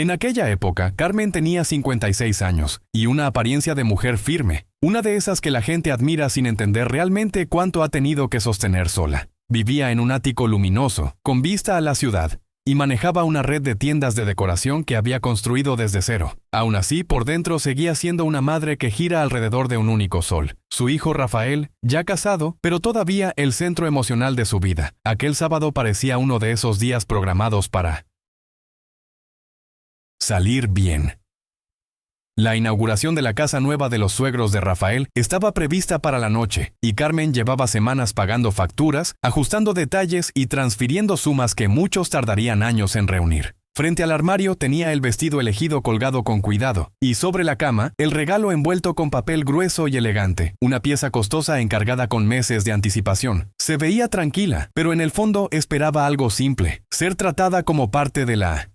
En aquella época, Carmen tenía 56 años y una apariencia de mujer firme, una de esas que la gente admira sin entender realmente cuánto ha tenido que sostener sola. Vivía en un ático luminoso, con vista a la ciudad, y manejaba una red de tiendas de decoración que había construido desde cero. Aún así, por dentro seguía siendo una madre que gira alrededor de un único sol. Su hijo Rafael, ya casado, pero todavía el centro emocional de su vida. Aquel sábado parecía uno de esos días programados para salir bien. La inauguración de la casa nueva de los suegros de Rafael estaba prevista para la noche, y Carmen llevaba semanas pagando facturas, ajustando detalles y transfiriendo sumas que muchos tardarían años en reunir. Frente al armario tenía el vestido elegido colgado con cuidado, y sobre la cama, el regalo envuelto con papel grueso y elegante, una pieza costosa encargada con meses de anticipación. Se veía tranquila, pero en el fondo esperaba algo simple: ser tratada como parte de la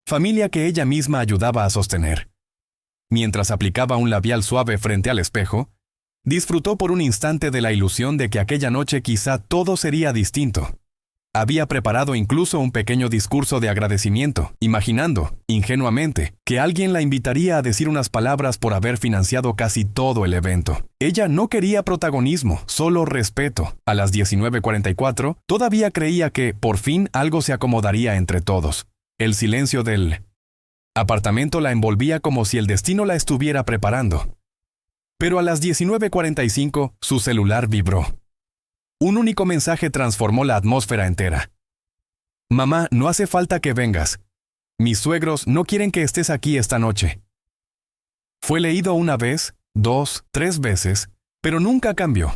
familia que ella misma ayudaba a sostener. Mientras aplicaba un labial suave frente al espejo, disfrutó por un instante de la ilusión de que aquella noche quizá todo sería distinto. Había preparado incluso un pequeño discurso de agradecimiento, imaginando, ingenuamente, que alguien la invitaría a decir unas palabras por haber financiado casi todo el evento. Ella no quería protagonismo, solo respeto. A las 19:44, todavía creía que, por fin, algo se acomodaría entre todos. El silencio del apartamento la envolvía como si el destino la estuviera preparando. Pero a las 19:45, su celular vibró. Un único mensaje transformó la atmósfera entera. «Mamá, no hace falta que vengas. Mis suegros no quieren que estés aquí esta noche». Fue leído una vez, 2, 3 veces, pero nunca cambió.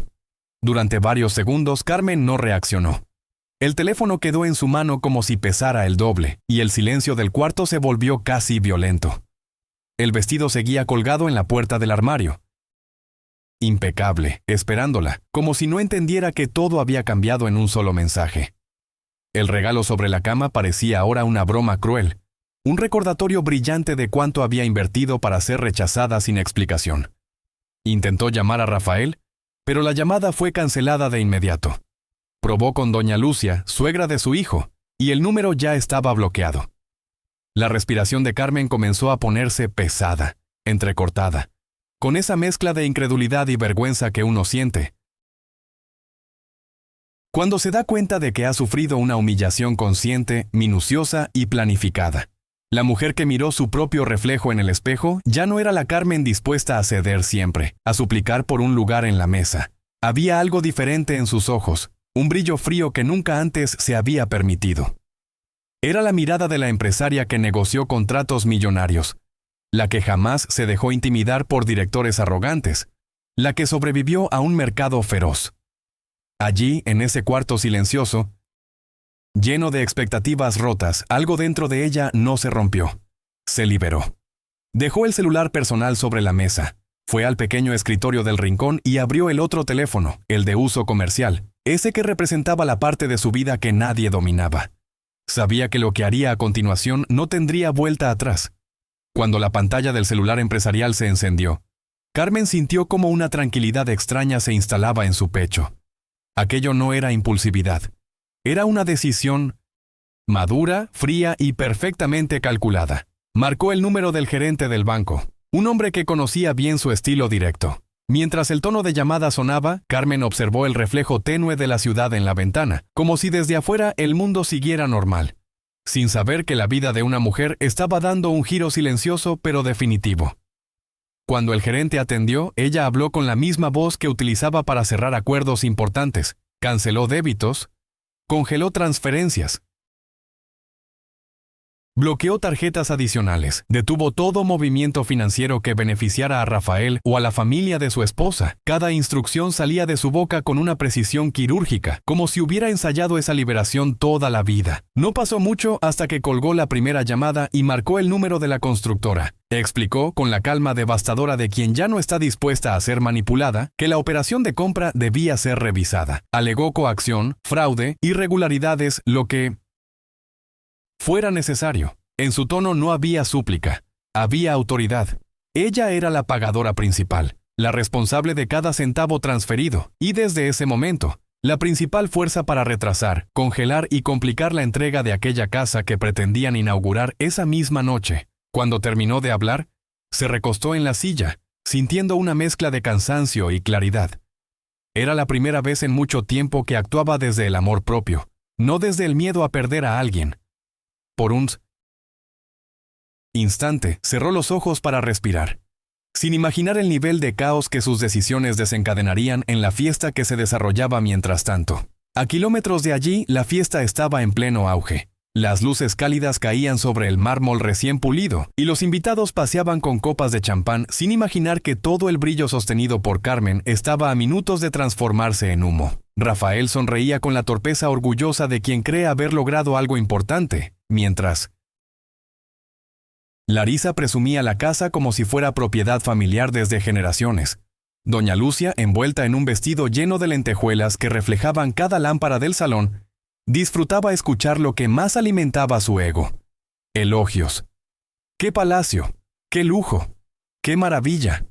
Durante varios segundos, Carmen no reaccionó. El teléfono quedó en su mano como si pesara el doble, y el silencio del cuarto se volvió casi violento. El vestido seguía colgado en la puerta del armario, impecable, esperándola, como si no entendiera que todo había cambiado en un solo mensaje. El regalo sobre la cama parecía ahora una broma cruel, un recordatorio brillante de cuánto había invertido para ser rechazada sin explicación. Intentó llamar a Rafael, pero la llamada fue cancelada de inmediato. Probó con doña Lucia, suegra de su hijo, y el número ya estaba bloqueado. La respiración de Carmen comenzó a ponerse pesada, entrecortada, con esa mezcla de incredulidad y vergüenza que uno siente cuando se da cuenta de que ha sufrido una humillación consciente, minuciosa y planificada. La mujer que miró su propio reflejo en el espejo ya no era la Carmen dispuesta a ceder siempre, a suplicar por un lugar en la mesa. Había algo diferente en sus ojos, un brillo frío que nunca antes se había permitido. Era la mirada de la empresaria que negoció contratos millonarios, la que jamás se dejó intimidar por directores arrogantes, la que sobrevivió a un mercado feroz. Allí, en ese cuarto silencioso, lleno de expectativas rotas, algo dentro de ella no se rompió. Se liberó. Dejó el celular personal sobre la mesa, fue al pequeño escritorio del rincón y abrió el otro teléfono, el de uso comercial, ese que representaba la parte de su vida que nadie dominaba. Sabía que lo que haría a continuación no tendría vuelta atrás. Cuando la pantalla del celular empresarial se encendió, Carmen sintió como una tranquilidad extraña se instalaba en su pecho. Aquello no era impulsividad. Era una decisión madura, fría y perfectamente calculada. Marcó el número del gerente del banco, un hombre que conocía bien su estilo directo. Mientras el tono de llamada sonaba, Carmen observó el reflejo tenue de la ciudad en la ventana, como si desde afuera el mundo siguiera normal, sin saber que la vida de una mujer estaba dando un giro silencioso pero definitivo. Cuando el gerente atendió, ella habló con la misma voz que utilizaba para cerrar acuerdos importantes, canceló débitos, congeló transferencias, bloqueó tarjetas adicionales, detuvo todo movimiento financiero que beneficiara a Rafael o a la familia de su esposa. Cada instrucción salía de su boca con una precisión quirúrgica, como si hubiera ensayado esa liberación toda la vida. No pasó mucho hasta que colgó la primera llamada y marcó el número de la constructora. Explicó, con la calma devastadora de quien ya no está dispuesta a ser manipulada, que la operación de compra debía ser revisada. Alegó coacción, fraude, irregularidades, lo que fuera necesario. En su tono no había súplica, había autoridad. Ella era la pagadora principal, la responsable de cada centavo transferido, y desde ese momento, La principal fuerza para retrasar, congelar y complicar la entrega de aquella casa que pretendían inaugurar esa misma noche. Cuando terminó de hablar, se recostó en la silla, sintiendo una mezcla de cansancio y claridad. Era la primera vez en mucho tiempo que actuaba desde el amor propio, no desde el miedo a perder a alguien. Por un instante, cerró los ojos para respirar, sin imaginar el nivel de caos que sus decisiones desencadenarían en la fiesta que se desarrollaba mientras tanto. A kilómetros de allí, la fiesta estaba en pleno auge. Las luces cálidas caían sobre el mármol recién pulido, y los invitados paseaban con copas de champán sin imaginar que todo el brillo sostenido por Carmen estaba a minutos de transformarse en humo. Rafael sonreía con la torpeza orgullosa de quien cree haber logrado algo importante, mientras Larisa presumía la casa como si fuera propiedad familiar desde generaciones. Doña Lucia, envuelta en un vestido lleno de lentejuelas que reflejaban cada lámpara del salón, disfrutaba escuchar lo que más alimentaba su ego. Elogios. ¡Qué palacio! ¡Qué lujo! ¡Qué maravilla!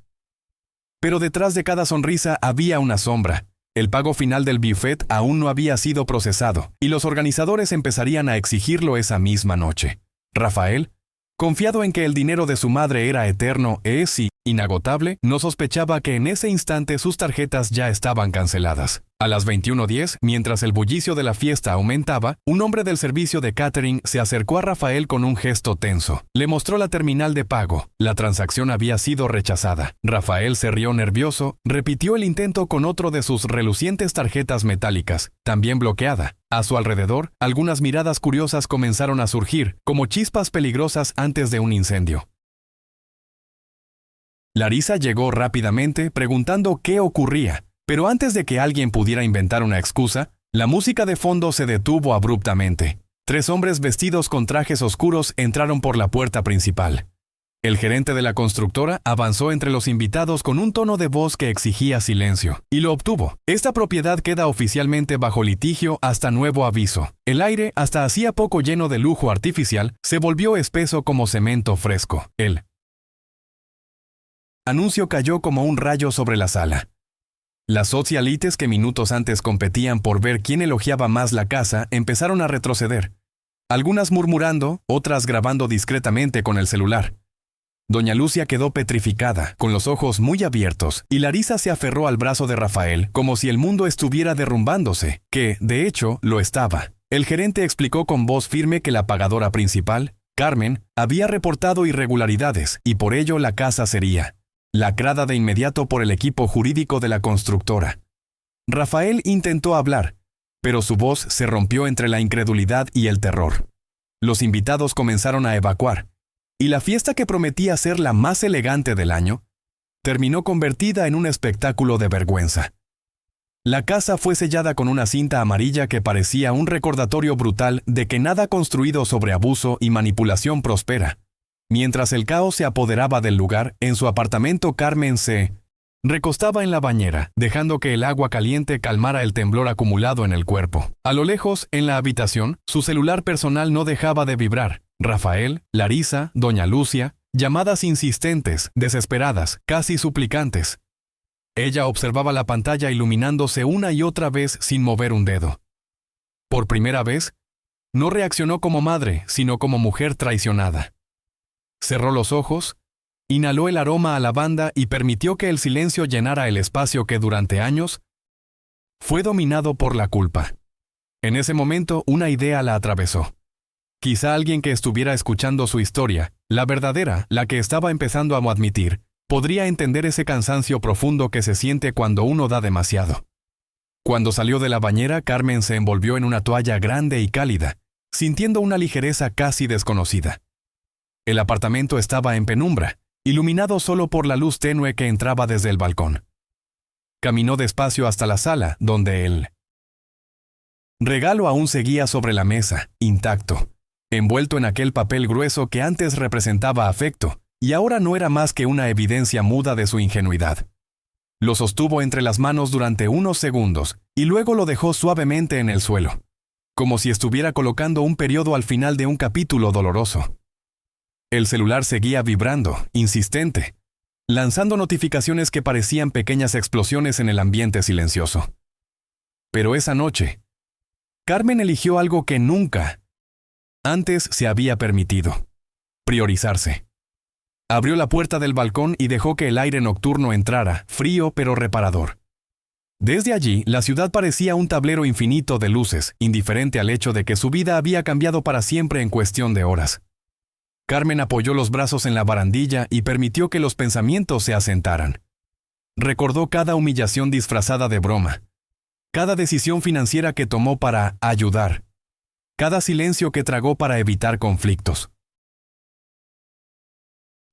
Pero detrás de cada sonrisa había una sombra. El pago final del buffet aún no había sido procesado, y los organizadores empezarían a exigirlo esa misma noche. Rafael, confiado en que el dinero de su madre era eterno y inagotable, no sospechaba que en ese instante sus tarjetas ya estaban canceladas. A las 21:10, mientras el bullicio de la fiesta aumentaba, un hombre del servicio de catering se acercó a Rafael con un gesto tenso. Le mostró la terminal de pago. La transacción había sido rechazada. Rafael se rió nervioso, repitió el intento con otro de sus relucientes tarjetas metálicas, también bloqueada. A su alrededor, algunas miradas curiosas comenzaron a surgir, como chispas peligrosas antes de un incendio. Larisa llegó rápidamente preguntando qué ocurría, pero antes de que alguien pudiera inventar una excusa, la música de fondo se detuvo abruptamente. 3 hombres vestidos con trajes oscuros entraron por la puerta principal. El gerente de la constructora avanzó entre los invitados con un tono de voz que exigía silencio, y lo obtuvo. Esta propiedad queda oficialmente bajo litigio hasta nuevo aviso. El aire, hasta hacía poco lleno de lujo artificial, se volvió espeso como cemento fresco. El anuncio cayó como un rayo sobre la sala. Las socialites que minutos antes competían por ver quién elogiaba más la casa empezaron a retroceder. Algunas murmurando, otras grabando discretamente con el celular. Doña Lucia quedó petrificada, con los ojos muy abiertos, y Larisa se aferró al brazo de Rafael como si el mundo estuviera derrumbándose, que, de hecho, lo estaba. El gerente explicó con voz firme que la pagadora principal, Carmen, había reportado irregularidades, y por ello la casa sería lacrada de inmediato por el equipo jurídico de la constructora. Rafael intentó hablar, pero su voz se rompió entre la incredulidad y el terror. Los invitados comenzaron a evacuar, y la fiesta que prometía ser la más elegante del año, terminó convertida en un espectáculo de vergüenza. La casa fue sellada con una cinta amarilla que parecía un recordatorio brutal de que nada construido sobre abuso y manipulación prospera. Mientras el caos se apoderaba del lugar, en su apartamento Carmen se recostaba en la bañera, dejando que el agua caliente calmara el temblor acumulado en el cuerpo. A lo lejos, en la habitación, su celular personal no dejaba de vibrar. Rafael, Larisa, Doña Lucia, llamadas insistentes, desesperadas, casi suplicantes. Ella observaba la pantalla iluminándose una y otra vez sin mover un dedo. Por primera vez, no reaccionó como madre, sino como mujer traicionada. Cerró los ojos, inhaló el aroma a lavanda y permitió que el silencio llenara el espacio que durante años fue dominado por la culpa. En ese momento, una idea la atravesó. Quizá alguien que estuviera escuchando su historia, la verdadera, la que estaba empezando a admitir, podría entender ese cansancio profundo que se siente cuando uno da demasiado. Cuando salió de la bañera, Carmen se envolvió en una toalla grande y cálida, sintiendo una ligereza casi desconocida. El apartamento estaba en penumbra, iluminado solo por la luz tenue que entraba desde el balcón. Caminó despacio hasta la sala, donde el regalo aún seguía sobre la mesa, intacto, envuelto en aquel papel grueso que antes representaba afecto, y ahora no era más que una evidencia muda de su ingenuidad. Lo sostuvo entre las manos durante unos segundos, y luego lo dejó suavemente en el suelo, como si estuviera colocando un periodo al final de un capítulo doloroso. El celular seguía vibrando, insistente, lanzando notificaciones que parecían pequeñas explosiones en el ambiente silencioso. Pero esa noche, Carmen eligió algo que nunca antes se había permitido: priorizarse. Abrió la puerta del balcón y dejó que el aire nocturno entrara, frío pero reparador. Desde allí, la ciudad parecía un tablero infinito de luces, indiferente al hecho de que su vida había cambiado para siempre en cuestión de horas. Carmen apoyó los brazos en la barandilla y permitió que los pensamientos se asentaran. Recordó cada humillación disfrazada de broma, cada decisión financiera que tomó para ayudar, cada silencio que tragó para evitar conflictos.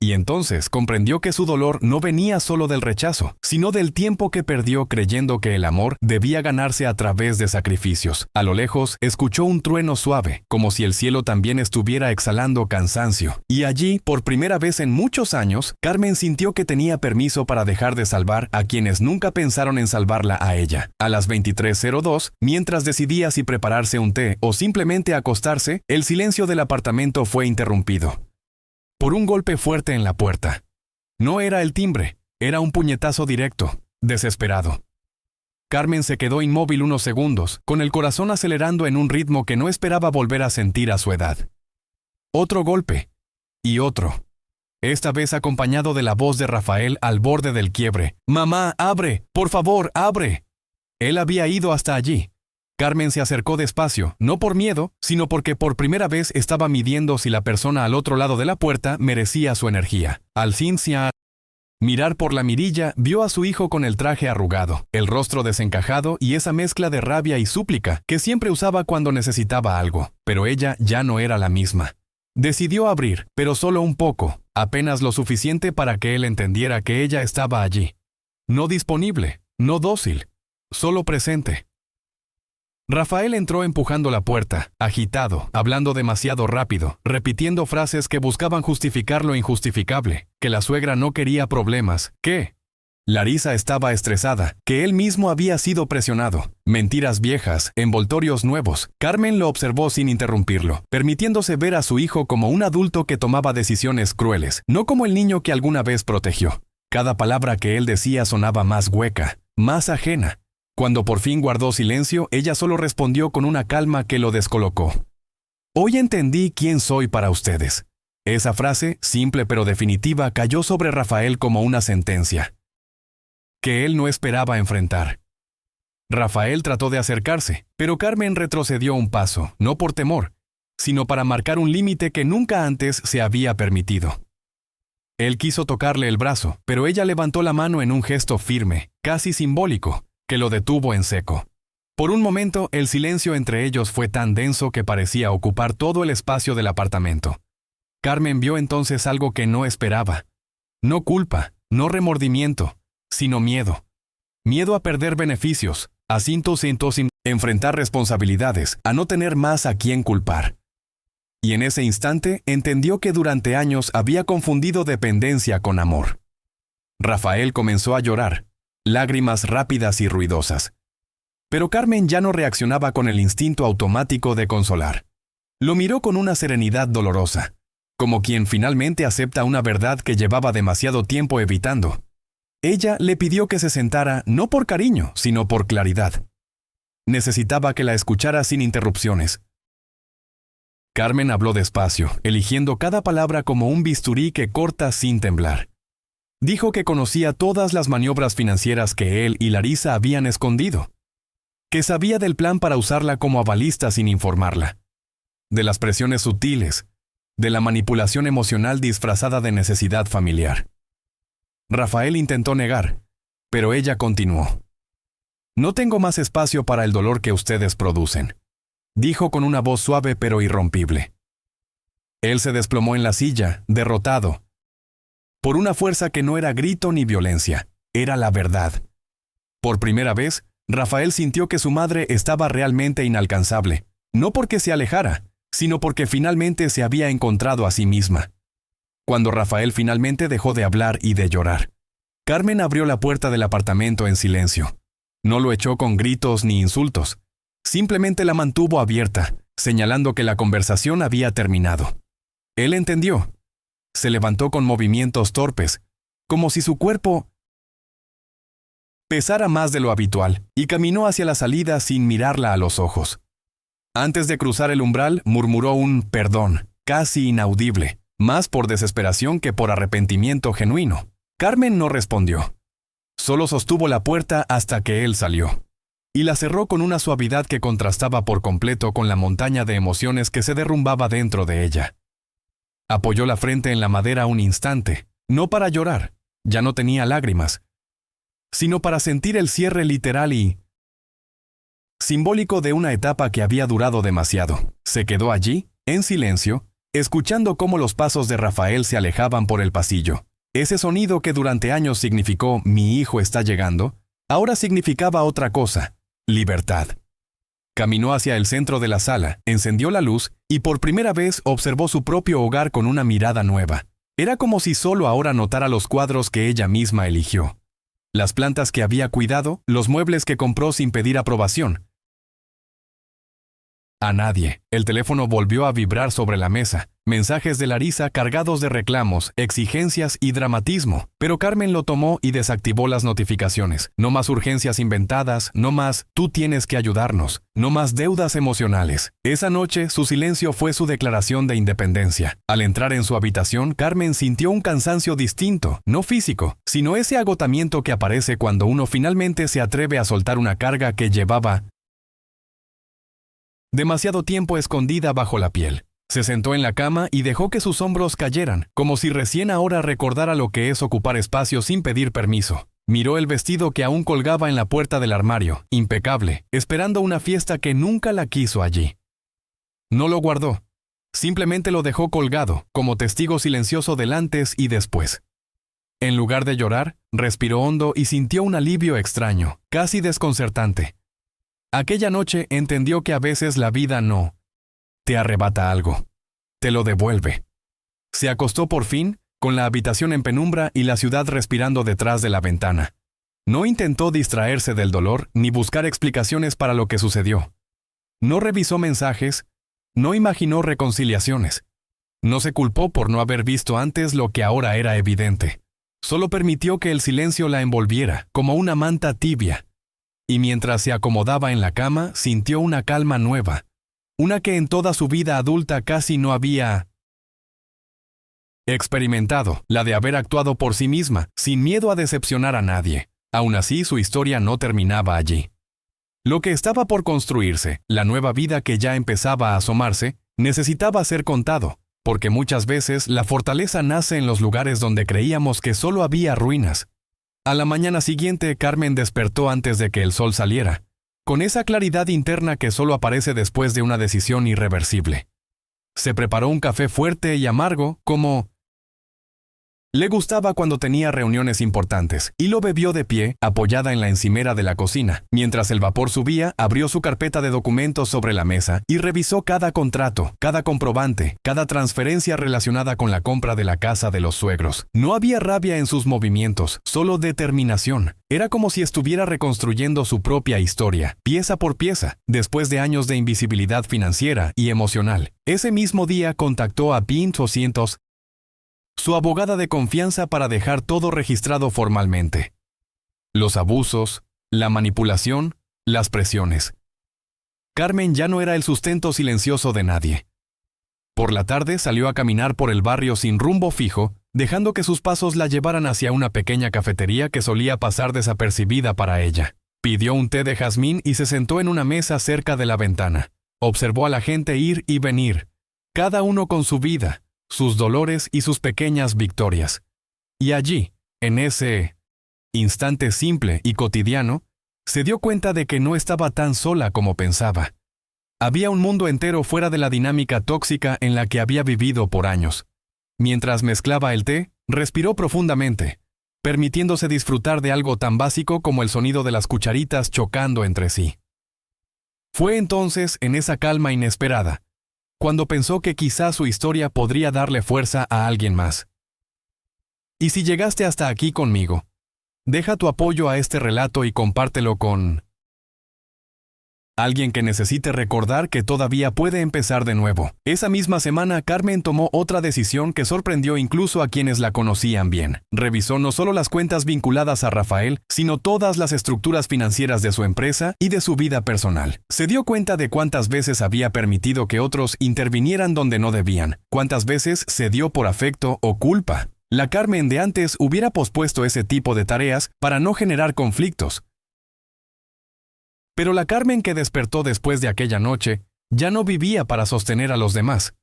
Y entonces comprendió que su dolor no venía solo del rechazo, sino del tiempo que perdió creyendo que el amor debía ganarse a través de sacrificios. A lo lejos, escuchó un trueno suave, como si el cielo también estuviera exhalando cansancio. Y allí, por primera vez en muchos años, Carmen sintió que tenía permiso para dejar de salvar a quienes nunca pensaron en salvarla a ella. A las 23:02, mientras decidía si prepararse un té o simplemente acostarse, el silencio del apartamento fue interrumpido por un golpe fuerte en la puerta. No era el timbre, era un puñetazo directo, desesperado. Carmen se quedó inmóvil unos segundos, con el corazón acelerando en un ritmo que no esperaba volver a sentir a su edad. Otro golpe, y otro. Esta vez acompañado de la voz de Rafael al borde del quiebre. «¡Mamá, abre! ¡Por favor, abre!». Él había ido hasta allí. Carmen se acercó despacio, no por miedo, sino porque por primera vez estaba midiendo si la persona al otro lado de la puerta merecía su energía. Al fin, sin mirar por la mirilla, vio a su hijo con el traje arrugado, el rostro desencajado y esa mezcla de rabia y súplica que siempre usaba cuando necesitaba algo. Pero ella ya no era la misma. Decidió abrir, pero solo un poco, apenas lo suficiente para que él entendiera que ella estaba allí. No disponible, no dócil, solo presente. Rafael entró empujando la puerta, agitado, hablando demasiado rápido, repitiendo frases que buscaban justificar lo injustificable, que la suegra no quería problemas, que Larisa estaba estresada, que él mismo había sido presionado, mentiras viejas, envoltorios nuevos. Carmen lo observó sin interrumpirlo, permitiéndose ver a su hijo como un adulto que tomaba decisiones crueles, no como el niño que alguna vez protegió. Cada palabra que él decía sonaba más hueca, más ajena. Cuando por fin guardó silencio, ella solo respondió con una calma que lo descolocó. «Hoy entendí quién soy para ustedes». Esa frase, simple pero definitiva, cayó sobre Rafael como una sentencia que él no esperaba enfrentar. Rafael trató de acercarse, pero Carmen retrocedió un paso, no por temor, sino para marcar un límite que nunca antes se había permitido. Él quiso tocarle el brazo, pero ella levantó la mano en un gesto firme, casi simbólico, que lo detuvo en seco. Por un momento, el silencio entre ellos fue tan denso que parecía ocupar todo el espacio del apartamento. Carmen vio entonces algo que no esperaba. No culpa, no remordimiento, sino miedo. Miedo a perder beneficios, a sin enfrentar responsabilidades, a no tener más a quien culpar. Y en ese instante entendió que durante años había confundido dependencia con amor. Rafael comenzó a llorar, lágrimas rápidas y ruidosas. Pero Carmen ya no reaccionaba con el instinto automático de consolar. Lo miró con una serenidad dolorosa, como quien finalmente acepta una verdad que llevaba demasiado tiempo evitando. Ella le pidió que se sentara no por cariño, sino por claridad. Necesitaba que la escuchara sin interrupciones. Carmen habló despacio, eligiendo cada palabra como un bisturí que corta sin temblar. Dijo que conocía todas las maniobras financieras que él y Larisa habían escondido, que sabía del plan para usarla como avalista sin informarla, de las presiones sutiles, de la manipulación emocional disfrazada de necesidad familiar. Rafael intentó negar, pero ella continuó. «No tengo más espacio para el dolor que ustedes producen», dijo con una voz suave pero irrompible. Él se desplomó en la silla, derrotado, por una fuerza que no era grito ni violencia, era la verdad. Por primera vez, Rafael sintió que su madre estaba realmente inalcanzable, no porque se alejara, sino porque finalmente se había encontrado a sí misma. Cuando Rafael finalmente dejó de hablar y de llorar, Carmen abrió la puerta del apartamento en silencio. No lo echó con gritos ni insultos, simplemente la mantuvo abierta, señalando que la conversación había terminado. Él entendió. Se levantó con movimientos torpes, como si su cuerpo pesara más de lo habitual, y caminó hacia la salida sin mirarla a los ojos. Antes de cruzar el umbral, murmuró un perdón, casi inaudible, más por desesperación que por arrepentimiento genuino. Carmen no respondió. Solo sostuvo la puerta hasta que él salió. Y la cerró con una suavidad que contrastaba por completo con la montaña de emociones que se derrumbaba dentro de ella. Apoyó la frente en la madera un instante, no para llorar, ya no tenía lágrimas, sino para sentir el cierre literal y simbólico de una etapa que había durado demasiado. Se quedó allí, en silencio, escuchando cómo los pasos de Rafael se alejaban por el pasillo. Ese sonido que durante años significó «mi hijo está llegando», ahora significaba otra cosa, libertad. Caminó hacia el centro de la sala, encendió la luz y por primera vez observó su propio hogar con una mirada nueva. Era como si solo ahora notara los cuadros que ella misma eligió. Las plantas que había cuidado, los muebles que compró sin pedir aprobación. A nadie. El teléfono volvió a vibrar sobre la mesa. Mensajes de Larisa cargados de reclamos, exigencias y dramatismo. Pero Carmen lo tomó y desactivó las notificaciones. No más urgencias inventadas, no más «tú tienes que ayudarnos», no más deudas emocionales. Esa noche, su silencio fue su declaración de independencia. Al entrar en su habitación, Carmen sintió un cansancio distinto, no físico, sino ese agotamiento que aparece cuando uno finalmente se atreve a soltar una carga que llevaba demasiado tiempo escondida bajo la piel. Se sentó en la cama y dejó que sus hombros cayeran, como si recién ahora recordara lo que es ocupar espacio sin pedir permiso. Miró el vestido que aún colgaba en la puerta del armario, impecable, esperando una fiesta que nunca la quiso allí. No lo guardó. Simplemente lo dejó colgado, como testigo silencioso del antes y después. En lugar de llorar, respiró hondo y sintió un alivio extraño, casi desconcertante. Aquella noche entendió que a veces la vida no te arrebata algo, te lo devuelve. Se acostó por fin, con la habitación en penumbra y la ciudad respirando detrás de la ventana. No intentó distraerse del dolor ni buscar explicaciones para lo que sucedió. No revisó mensajes, no imaginó reconciliaciones. No se culpó por no haber visto antes lo que ahora era evidente. Solo permitió que el silencio la envolviera, como una manta tibia. Y mientras se acomodaba en la cama, sintió una calma nueva, una que en toda su vida adulta casi no había experimentado, la de haber actuado por sí misma, sin miedo a decepcionar a nadie. Aún así, su historia no terminaba allí. Lo que estaba por construirse, la nueva vida que ya empezaba a asomarse, necesitaba ser contado, porque muchas veces la fortaleza nace en los lugares donde creíamos que solo había ruinas. A la mañana siguiente, Carmen despertó antes de que el sol saliera, con esa claridad interna que solo aparece después de una decisión irreversible. Se preparó un café fuerte y amargo, como le gustaba cuando tenía reuniones importantes, y lo bebió de pie, apoyada en la encimera de la cocina. Mientras el vapor subía, abrió su carpeta de documentos sobre la mesa y revisó cada contrato, cada comprobante, cada transferencia relacionada con la compra de la casa de los suegros. No había rabia en sus movimientos, solo determinación. Era como si estuviera reconstruyendo su propia historia, pieza por pieza, después de años de invisibilidad financiera y emocional. Ese mismo día contactó a Pint 200, su abogada de confianza, para dejar todo registrado formalmente. Los abusos, la manipulación, las presiones. Carmen ya no era el sustento silencioso de nadie. Por la tarde salió a caminar por el barrio sin rumbo fijo, dejando que sus pasos la llevaran hacia una pequeña cafetería que solía pasar desapercibida para ella. Pidió un té de jazmín y se sentó en una mesa cerca de la ventana. Observó a la gente ir y venir, cada uno con su vida, sus dolores y sus pequeñas victorias. Y allí, en ese instante simple y cotidiano, se dio cuenta de que no estaba tan sola como pensaba. Había un mundo entero fuera de la dinámica tóxica en la que había vivido por años. Mientras mezclaba el té, respiró profundamente, permitiéndose disfrutar de algo tan básico como el sonido de las cucharitas chocando entre sí. Fue entonces, en esa calma inesperada, cuando pensó que quizá su historia podría darle fuerza a alguien más. Y si llegaste hasta aquí conmigo, deja tu apoyo a este relato y compártelo con Alguien que necesite recordar que todavía puede empezar de nuevo. Esa misma semana, Carmen tomó otra decisión que sorprendió incluso a quienes la conocían bien. Revisó no solo las cuentas vinculadas a Rafael, sino todas las estructuras financieras de su empresa y de su vida personal. Se dio cuenta de cuántas veces había permitido que otros intervinieran donde no debían, cuántas veces cedió por afecto o culpa. La Carmen de antes hubiera pospuesto ese tipo de tareas para no generar conflictos. Pero la Carmen que despertó después de aquella noche ya no vivía para sostener a los demás.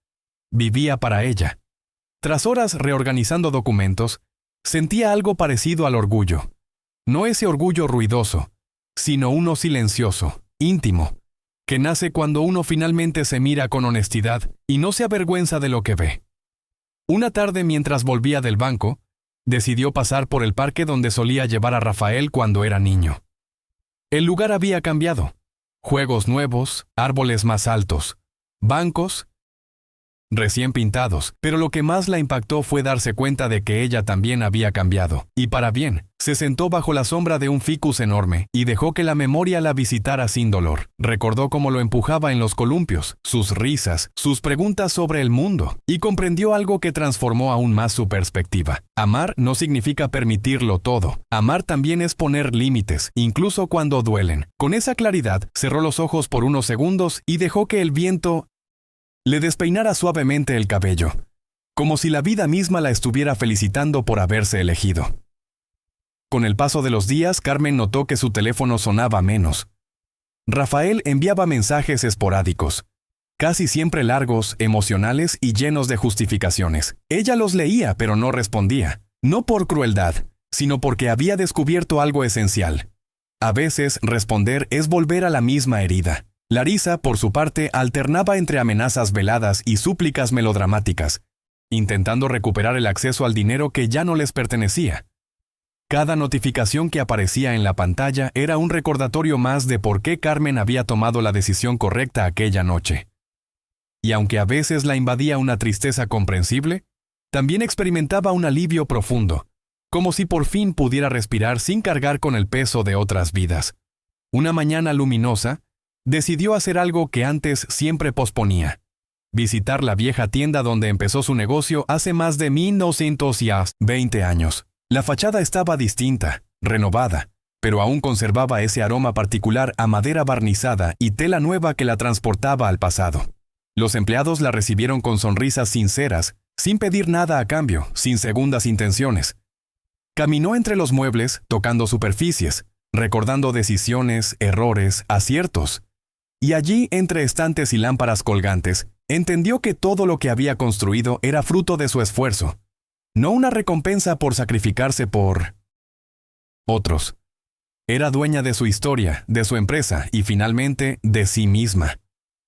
Vivía para ella. Tras horas reorganizando documentos, sentía algo parecido al orgullo. No ese orgullo ruidoso, sino uno silencioso, íntimo, que nace cuando uno finalmente se mira con honestidad y no se avergüenza de lo que ve. Una tarde mientras volvía del banco, decidió pasar por el parque donde solía llevar a Rafael cuando era niño. El lugar había cambiado. Juegos nuevos, árboles más altos, bancos recién pintados, pero lo que más la impactó fue darse cuenta de que ella también había cambiado, y para bien. Se sentó bajo la sombra de un ficus enorme y dejó que la memoria la visitara sin dolor. Recordó cómo lo empujaba en los columpios, sus risas, sus preguntas sobre el mundo, y comprendió algo que transformó aún más su perspectiva. Amar no significa permitirlo todo. Amar también es poner límites, incluso cuando duelen. Con esa claridad, cerró los ojos por unos segundos y dejó que el viento le despeinara suavemente el cabello, como si la vida misma la estuviera felicitando por haberse elegido. Con el paso de los días, Carmen notó que su teléfono sonaba menos. Rafael enviaba mensajes esporádicos, casi siempre largos, emocionales y llenos de justificaciones. Ella los leía, pero no respondía, no por crueldad, sino porque había descubierto algo esencial. A veces, responder es volver a la misma herida. Larisa, por su parte, alternaba entre amenazas veladas y súplicas melodramáticas, intentando recuperar el acceso al dinero que ya no les pertenecía. Cada notificación que aparecía en la pantalla era un recordatorio más de por qué Carmen había tomado la decisión correcta aquella noche. Y aunque a veces la invadía una tristeza comprensible, también experimentaba un alivio profundo, como si por fin pudiera respirar sin cargar con el peso de otras vidas. Una mañana luminosa, decidió hacer algo que antes siempre posponía: visitar la vieja tienda donde empezó su negocio hace más de 1920 años. La fachada estaba distinta, renovada, pero aún conservaba ese aroma particular a madera barnizada y tela nueva que la transportaba al pasado. Los empleados la recibieron con sonrisas sinceras, sin pedir nada a cambio, sin segundas intenciones. Caminó entre los muebles, tocando superficies, recordando decisiones, errores, aciertos. Y allí, entre estantes y lámparas colgantes, entendió que todo lo que había construido era fruto de su esfuerzo, no una recompensa por sacrificarse por otros. Era dueña de su historia, de su empresa y finalmente de sí misma.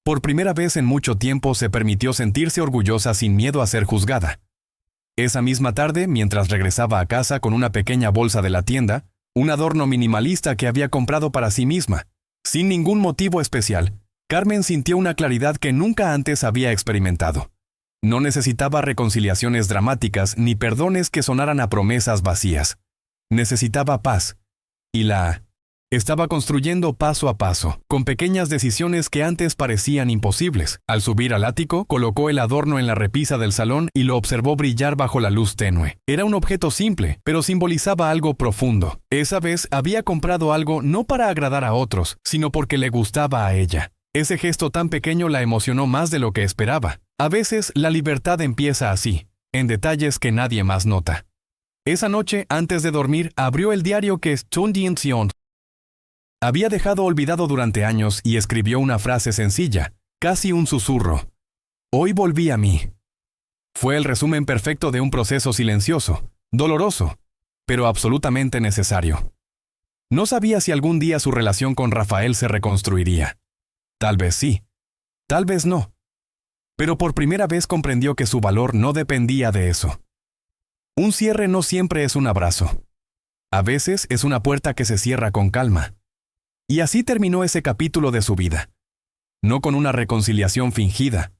Por primera vez en mucho tiempo se permitió sentirse orgullosa sin miedo a ser juzgada. Esa misma tarde, mientras regresaba a casa con una pequeña bolsa de la tienda, un adorno minimalista que había comprado para sí misma, sin ningún motivo especial, Carmen sintió una claridad que nunca antes había experimentado. No necesitaba reconciliaciones dramáticas ni perdones que sonaran a promesas vacías. Necesitaba paz. Y la estaba construyendo paso a paso, con pequeñas decisiones que antes parecían imposibles. Al subir al ático, colocó el adorno en la repisa del salón y lo observó brillar bajo la luz tenue. Era un objeto simple, pero simbolizaba algo profundo. Esa vez había comprado algo no para agradar a otros, sino porque le gustaba a ella. Ese gesto tan pequeño la emocionó más de lo que esperaba. A veces la libertad empieza así, en detalles que nadie más nota. Esa noche, antes de dormir, abrió el diario que Stundinsion había dejado olvidado durante años y escribió una frase sencilla, casi un susurro. Hoy volví a mí. Fue el resumen perfecto de un proceso silencioso, doloroso, pero absolutamente necesario. No sabía si algún día su relación con Rafael se reconstruiría. Tal vez sí, tal vez no. Pero por primera vez comprendió que su valor no dependía de eso. Un cierre no siempre es un abrazo. A veces es una puerta que se cierra con calma. Y así terminó ese capítulo de su vida. No con una reconciliación fingida,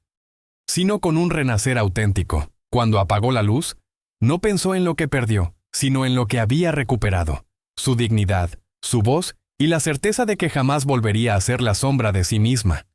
sino con un renacer auténtico. Cuando apagó la luz, no pensó en lo que perdió, sino en lo que había recuperado: su dignidad, su voz y la certeza de que jamás volvería a ser la sombra de sí misma.